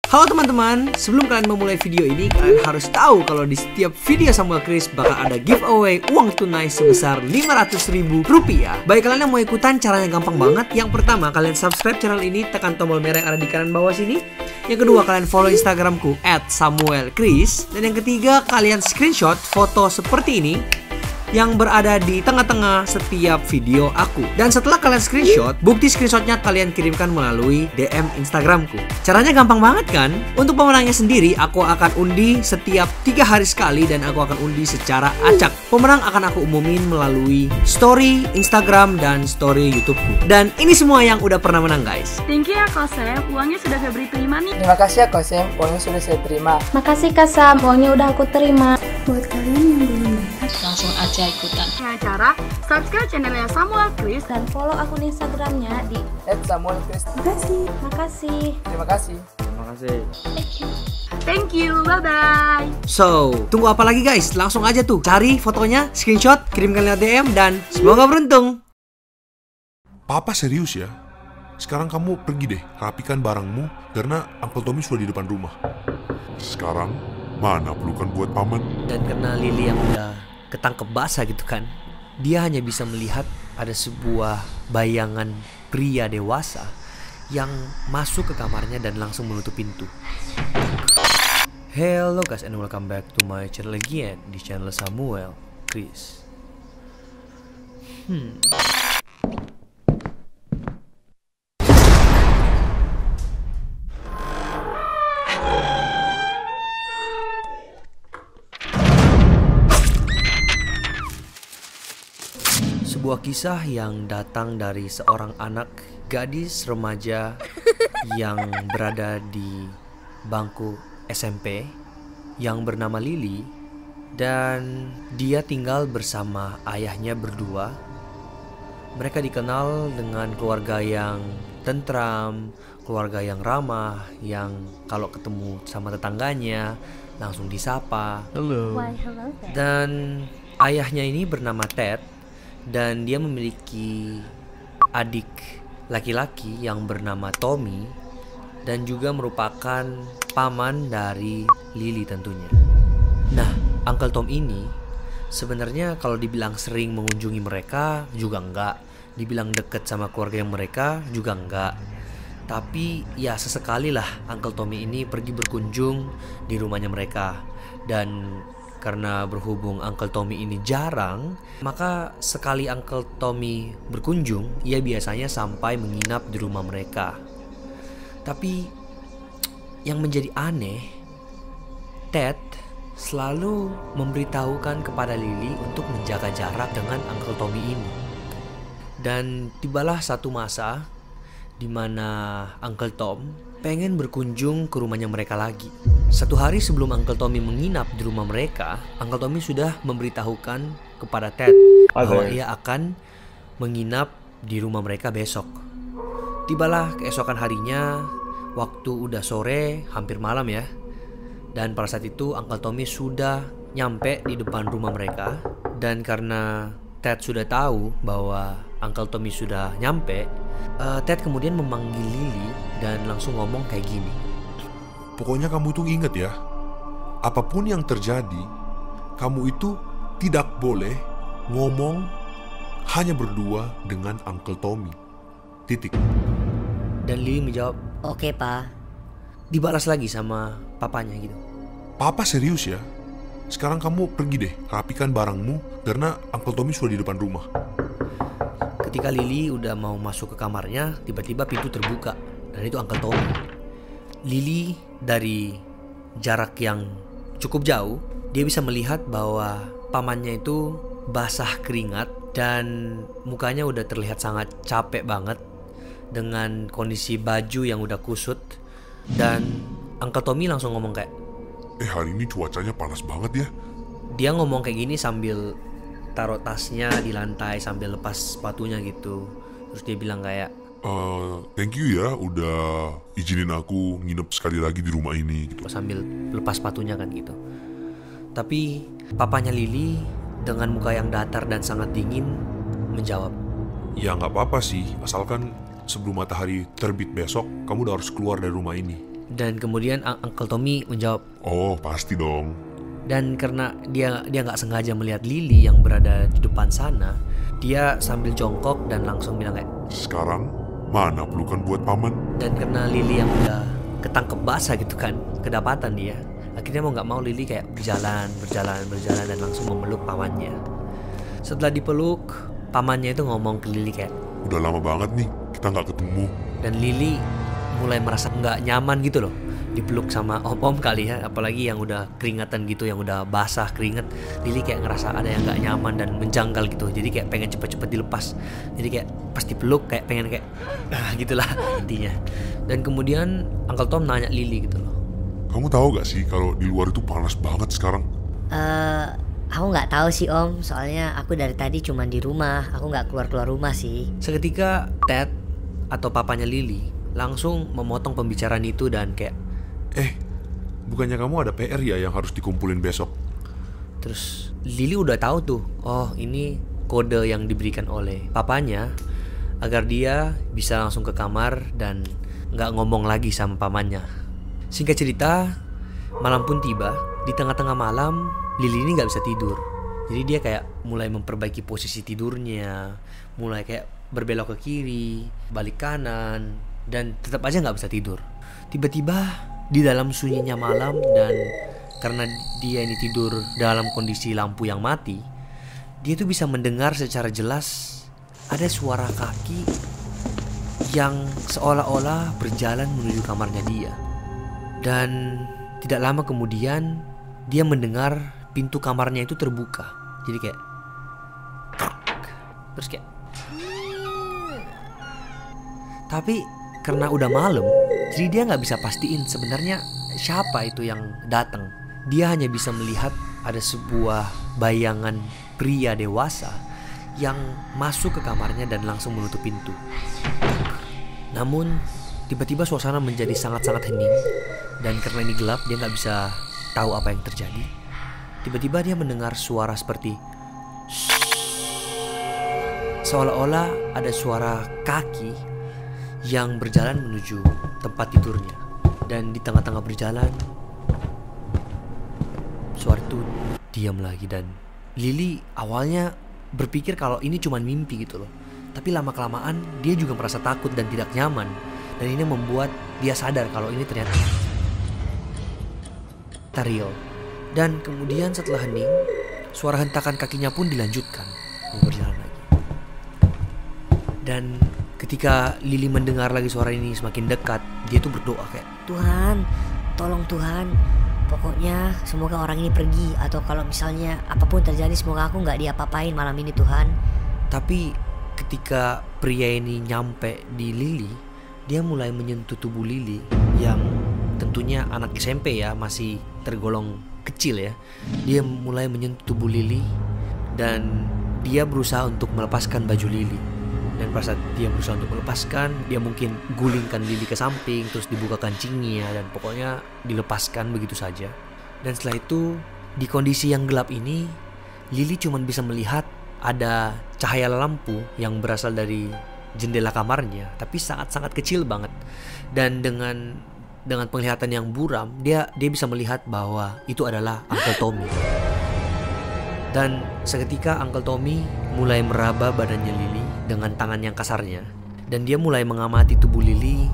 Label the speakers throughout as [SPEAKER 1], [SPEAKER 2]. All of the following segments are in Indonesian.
[SPEAKER 1] Halo teman-teman, sebelum kalian memulai video ini, kalian harus tahu kalau di setiap video Samuel Chris bakal ada giveaway uang tunai sebesar Rp500.000. Baik, kalian yang mau ikutan, caranya gampang banget. Yang pertama, kalian subscribe channel ini, tekan tombol merah yang ada di kanan bawah sini. Yang kedua, kalian follow Instagramku @SamuelChris. Dan yang ketiga, kalian screenshot foto seperti ini yang berada di tengah-tengah setiap video aku. Dan setelah kalian screenshot, bukti screenshotnya kalian kirimkan melalui DM Instagramku. Caranya gampang banget kan? Untuk pemenangnya sendiri, aku akan undi setiap 3 hari sekali dan aku akan undi secara acak. Pemenang akan aku umumin melalui story Instagram dan story YouTubeku. Dan ini semua yang udah pernah menang, guys.
[SPEAKER 2] Thank you ya Kosem, uangnya sudah Febri terima nih.
[SPEAKER 3] Terima kasih ya Kosem, uangnya sudah saya terima.
[SPEAKER 4] Makasih Kak Sam, uangnya udah aku terima.
[SPEAKER 5] Buat kalian yang belum dapat,
[SPEAKER 6] langsung aja ikutan.
[SPEAKER 2] Dengan cara subscribe channelnya Samuel Chris
[SPEAKER 4] Dan follow akun Instagramnya di
[SPEAKER 3] @SamuelChris.
[SPEAKER 4] Makasih.
[SPEAKER 3] Terima kasih.
[SPEAKER 2] Thank you, bye-bye.
[SPEAKER 1] So, tunggu apa lagi guys? Langsung aja tuh cari fotonya, screenshot, kirimkan lewat DM, dan semoga beruntung.
[SPEAKER 7] Papa serius ya? Sekarang kamu pergi deh, rapikan barangmu karena Uncle Tommy sudah di depan rumah. Sekarang, mana pelukan buat paman?
[SPEAKER 1] Dan karena Lily yang udah ketangkep basah gitu kan, dia hanya bisa melihat ada sebuah bayangan pria dewasa yang masuk ke kamarnya dan langsung menutup pintu. Hello guys and welcome back to my channel again, di channel Samuel Chris. Sebuah kisah yang datang dari seorang anak gadis remaja yang berada di bangku SMP yang bernama Lily, dan dia tinggal bersama ayahnya berdua. Mereka dikenal dengan keluarga yang tentram, keluarga yang ramah, yang kalau ketemu sama tetangganya langsung disapa.
[SPEAKER 4] Why, hello there.
[SPEAKER 1] Dan ayahnya ini bernama Ted, dan dia memiliki adik laki-laki yang bernama Tommy, dan juga merupakan paman dari Lily tentunya. Nah, Uncle Tom ini sebenarnya kalau dibilang sering mengunjungi mereka juga enggak, dibilang deket sama keluarga mereka juga enggak. Tapi ya sesekali lah Uncle Tommy ini pergi berkunjung di rumahnya mereka. Dan karena berhubung Uncle Tommy ini jarang, maka sekali Uncle Tommy berkunjung, ia biasanya sampai menginap di rumah mereka. Tapi yang menjadi aneh, Ted selalu memberitahukan kepada Lily untuk menjaga jarak dengan Uncle Tommy ini. Dan tibalah satu masa di mana Uncle Tom pengen berkunjung ke rumahnya mereka lagi. Satu hari sebelum Uncle Tommy menginap di rumah mereka, Uncle Tommy sudah memberitahukan kepada Ted bahwa ia akan menginap di rumah mereka besok. Tibalah keesokan harinya, waktu udah sore, hampir malam ya. Dan pada saat itu Uncle Tommy sudah nyampe di depan rumah mereka. Dan karena Ted sudah tahu bahwa Uncle Tommy sudah nyampe, Ted kemudian memanggil Lily dan langsung ngomong kayak gini.
[SPEAKER 7] Pokoknya kamu itu ingat ya, apapun yang terjadi, kamu itu tidak boleh ngomong hanya berdua dengan Uncle Tommy. Titik.
[SPEAKER 1] Dan Lily menjawab,
[SPEAKER 6] Oke, Pa.
[SPEAKER 1] dibalas lagi sama papanya gitu.
[SPEAKER 7] Papa serius ya? Sekarang kamu pergi deh, rapikan barangmu karena Uncle Tommy sudah di depan rumah.
[SPEAKER 1] Ketika Lily udah mau masuk ke kamarnya, tiba-tiba pintu terbuka, dan itu Uncle Tommy. Lily dari jarak yang cukup jauh, dia bisa melihat bahwa pamannya itu basah keringat dan mukanya udah terlihat sangat capek banget dengan kondisi baju yang udah kusut. Dan Uncle Tommy langsung ngomong kayak,
[SPEAKER 7] Hari ini cuacanya panas banget ya.
[SPEAKER 1] dia ngomong kayak gini sambil taruh tasnya di lantai sambil lepas sepatunya gitu. Terus dia bilang kayak,
[SPEAKER 7] Thank you ya udah izinin aku nginep sekali lagi di rumah ini gitu.
[SPEAKER 1] sambil lepas sepatunya kan gitu. Tapi papanya Lily dengan muka yang datar dan sangat dingin menjawab,
[SPEAKER 7] Ya nggak apa-apa sih, asalkan sebelum matahari terbit besok kamu udah harus keluar dari rumah ini.
[SPEAKER 1] Dan kemudian Uncle Tommy menjawab,
[SPEAKER 7] Oh, pasti dong.
[SPEAKER 1] dan karena dia nggak sengaja melihat Lily yang berada di depan sana, dia sambil jongkok dan langsung bilang kayak,
[SPEAKER 7] Sekarang, mana pelukan buat paman?
[SPEAKER 1] dan karena Lily yang udah ketangkep basah gitu kan, kedapatan dia, akhirnya mau nggak mau Lily kayak berjalan dan langsung memeluk pamannya. Setelah dipeluk, pamannya itu ngomong ke Lily kayak,
[SPEAKER 7] Udah lama banget nih, kita nggak ketemu.
[SPEAKER 1] dan Lily mulai merasa nggak nyaman gitu loh dipeluk sama om-om kali ya, apalagi yang udah keringatan gitu, yang udah basah keringet. Lily kayak ngerasa ada yang nggak nyaman dan menjanggal gitu, jadi kayak pengen cepet-cepet dilepas. Jadi kayak pas dipeluk kayak pengen kayak gitulah intinya. Dan kemudian Uncle Tom nanya Lily gitu loh,
[SPEAKER 7] Kamu tahu gak sih kalau di luar itu panas banget sekarang?
[SPEAKER 6] Aku nggak tahu sih Om, soalnya aku dari tadi cuma di rumah, aku nggak keluar rumah sih.
[SPEAKER 1] seketika Ted atau papanya Lily langsung memotong pembicaraan itu dan kayak,
[SPEAKER 7] Bukannya kamu ada PR ya yang harus dikumpulin besok?
[SPEAKER 1] terus Lily udah tahu tuh, oh ini kode yang diberikan oleh papanya agar dia bisa langsung ke kamar dan nggak ngomong lagi sama pamannya. Singkat cerita, malam pun tiba. Di tengah-tengah malam, Lily ini nggak bisa tidur. Jadi dia kayak mulai memperbaiki posisi tidurnya, mulai kayak berbelok ke kiri, balik kanan, dan tetap aja nggak bisa tidur. Tiba-tiba di dalam sunyinya malam, dan karena dia ini tidur dalam kondisi lampu yang mati, dia tuh bisa mendengar secara jelas ada suara kaki yang seolah-olah berjalan menuju kamarnya dia. Dan tidak lama kemudian dia mendengar pintu kamarnya itu terbuka. Jadi kayak terus kayak, tapi karena udah malam, jadi dia nggak bisa pastiin sebenarnya siapa itu yang datang. Dia hanya bisa melihat ada sebuah bayangan pria dewasa yang masuk ke kamarnya dan langsung menutup pintu. Namun tiba-tiba suasana menjadi sangat-sangat hening, dan karena ini gelap dia nggak bisa tahu apa yang terjadi. Tiba-tiba dia mendengar suara seperti seolah-olah ada suara kaki yang berjalan menuju tempat tidurnya. Dan di tengah-tengah berjalan, suara itu diam lagi. Dan Lily awalnya berpikir kalau ini cuma mimpi gitu loh, tapi lama-kelamaan dia juga merasa takut dan tidak nyaman. Dan ini membuat dia sadar kalau ini ternyata real. Dan kemudian setelah hening, suara hentakan kakinya pun dilanjutkan berjalan lagi. Dan ketika Lily mendengar lagi suara ini semakin dekat, dia tuh berdoa kayak,
[SPEAKER 6] Tuhan, tolong Tuhan, pokoknya semoga orang ini pergi, atau kalau misalnya apapun terjadi semoga aku nggak diapa-apain malam ini Tuhan.
[SPEAKER 1] Tapi ketika pria ini nyampe di Lily, dia mulai menyentuh tubuh Lily yang tentunya anak SMP ya, masih tergolong kecil ya. Dia mulai menyentuh tubuh Lily dan dia berusaha untuk melepaskan baju Lily. Dan pada saat dia berusaha untuk melepaskan, dia mungkin gulingkan Lily ke samping, terus dibuka kancingnya, dan pokoknya dilepaskan begitu saja. Dan setelah itu, di kondisi yang gelap ini, Lily cuma bisa melihat ada cahaya lampu yang berasal dari jendela kamarnya, tapi sangat-sangat kecil banget. Dan dengan penglihatan yang buram, dia bisa melihat bahwa itu adalah Uncle Tommy. Dan seketika Uncle Tommy mulai meraba badannya Lily dengan tangan yang kasarnya, dan dia mulai mengamati tubuh Lily.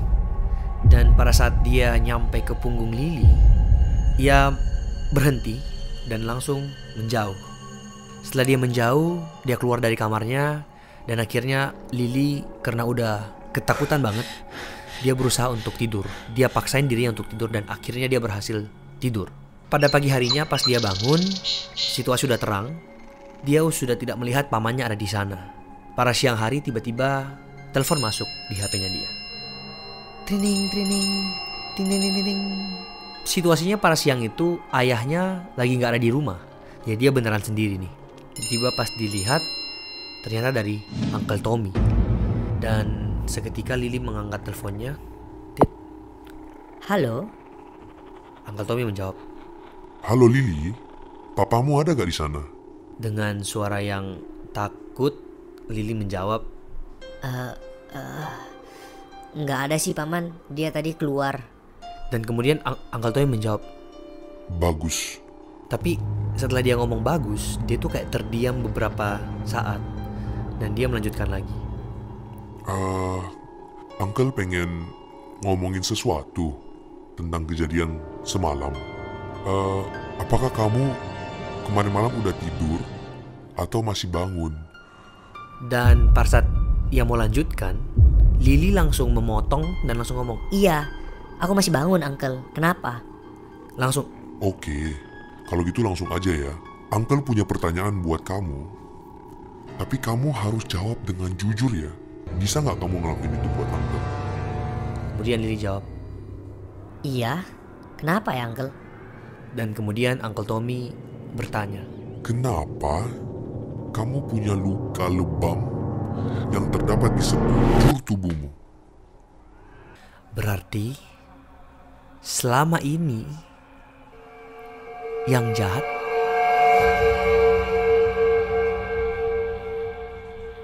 [SPEAKER 1] Dan pada saat dia nyampe ke punggung Lily, ia berhenti dan langsung menjauh. Setelah dia menjauh, dia keluar dari kamarnya, dan akhirnya Lily karena udah ketakutan banget, dia berusaha untuk tidur. Dia paksain dirinya untuk tidur dan akhirnya dia berhasil tidur. Pada pagi harinya pas dia bangun, situasi sudah terang. Dia sudah tidak melihat pamannya ada di sana. Pada siang hari tiba-tiba telepon masuk di HP-nya dia. Trining, trining, ting, ting, ting, ting. Situasinya pada siang itu ayahnya lagi nggak ada di rumah. Ya dia beneran sendiri nih. Tiba-tiba pas dilihat ternyata dari Uncle Tommy. Dan seketika Lily mengangkat teleponnya. Tit.
[SPEAKER 6] Halo?
[SPEAKER 1] Uncle Tommy menjawab
[SPEAKER 7] Halo Lily, papamu ada gak di sana?
[SPEAKER 1] dengan suara yang takut. Lily menjawab,
[SPEAKER 6] Nggak ada sih paman, dia tadi keluar.
[SPEAKER 1] Dan kemudian Uncle Tommy menjawab,
[SPEAKER 7] Bagus.
[SPEAKER 1] tapi setelah dia ngomong bagus, dia tuh kayak terdiam beberapa saat. Dan dia melanjutkan lagi.
[SPEAKER 7] Uncle pengen ngomongin sesuatu tentang kejadian semalam. Apakah kamu kemarin malam udah tidur atau masih bangun?
[SPEAKER 1] Dan pada saat ia mau lanjutkan, Lily langsung memotong dan langsung ngomong,
[SPEAKER 6] Iya, aku masih bangun, Uncle. Kenapa?
[SPEAKER 1] langsung,
[SPEAKER 7] Oke, kalau gitu langsung aja ya. Uncle punya pertanyaan buat kamu. Tapi kamu harus jawab dengan jujur ya. Bisa nggak kamu ngelakuin itu buat Uncle?
[SPEAKER 1] kemudian Lily jawab.
[SPEAKER 6] Iya, kenapa ya, Uncle?
[SPEAKER 1] Dan kemudian Uncle Tommy bertanya,
[SPEAKER 7] Kenapa kamu punya luka lebam yang terdapat di sekujur tubuhmu?
[SPEAKER 1] berarti selama ini yang jahat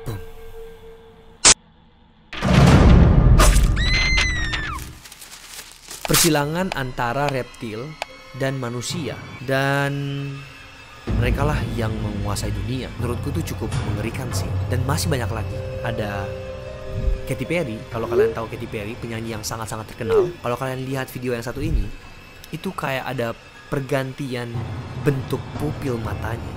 [SPEAKER 1] Boom. Persilangan antara reptil dan manusia, dan mereka lah yang menguasai dunia. Menurutku tuh cukup mengerikan sih. Dan masih banyak lagi. Ada Katy Perry, kalau kalian tahu Katy Perry, penyanyi yang sangat-sangat terkenal. Kalau kalian lihat video yang satu ini, itu kayak ada pergantian bentuk pupil matanya.